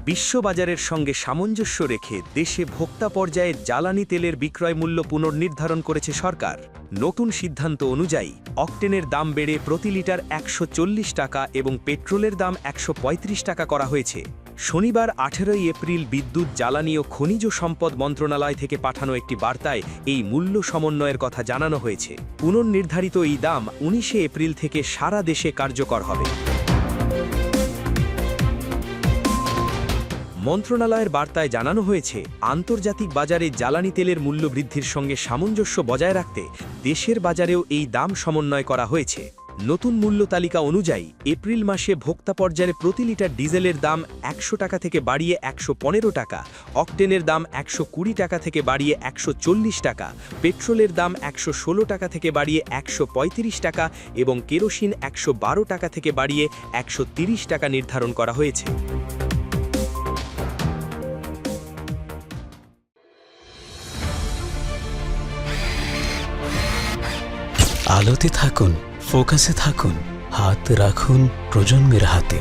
বিশ্ববাজারের সঙ্গে সামঞ্জস্য রেখে দেশে ভোক্তা পর্যায়ে জ্বালানি তেলের বিক্রয় মূল্য পুনর্নির্ধারণ করেছে সরকার। নতুন সিদ্ধান্ত অনুযায়ী অকটেনের দাম বেড়ে প্রতি লিটার ১৪০ টাকা এবং পেট্রোলের দাম ১৩৫ টাকা করা হয়েছে। শনিবার ১৮ এপ্রিল বিদ্যুৎ, জ্বালানি ও খনিজ সম্পদ মন্ত্রণালয় থেকে পাঠানো একটি বার্তায় এই মূল্য সমন্বয়ের কথা জানানো হয়েছে। পুনর্নির্ধারিত এই দাম ১৯ এপ্রিল থেকে সারা দেশে কার্যকর হবে। মন্ত্রণালয়ের বার্তায় জানানো হয়েছে, আন্তর্জাতিক বাজারে জ্বালানি তেলের মূল্য বৃদ্ধির সঙ্গে সামঞ্জস্য বজায় রাখতে দেশের বাজারেও এই দাম সমন্বয় করা হয়েছে। নতুন মূল্য তালিকা অনুযায়ী এপ্রিল মাসে ভোক্তা পর্যায়ে প্রতি লিটার ডিজেলের দাম ১০০ টাকা থেকে বাড়িয়ে ১১৫ টাকা, অকটেনের দাম ১২০ টাকা থেকে বাড়িয়ে ১৪০ টাকা, পেট্রোলের দাম ১১৬ টাকা থেকে বাড়িয়ে ১৩৫ টাকা এবং কেরোসিন ১১২ টাকা থেকে বাড়িয়ে ১৩০ টাকা নির্ধারণ করা হয়েছে। আলোতে থাকুন, ফোকাসে থাকুন, হাত রাখুন প্রজন্মের হাতে।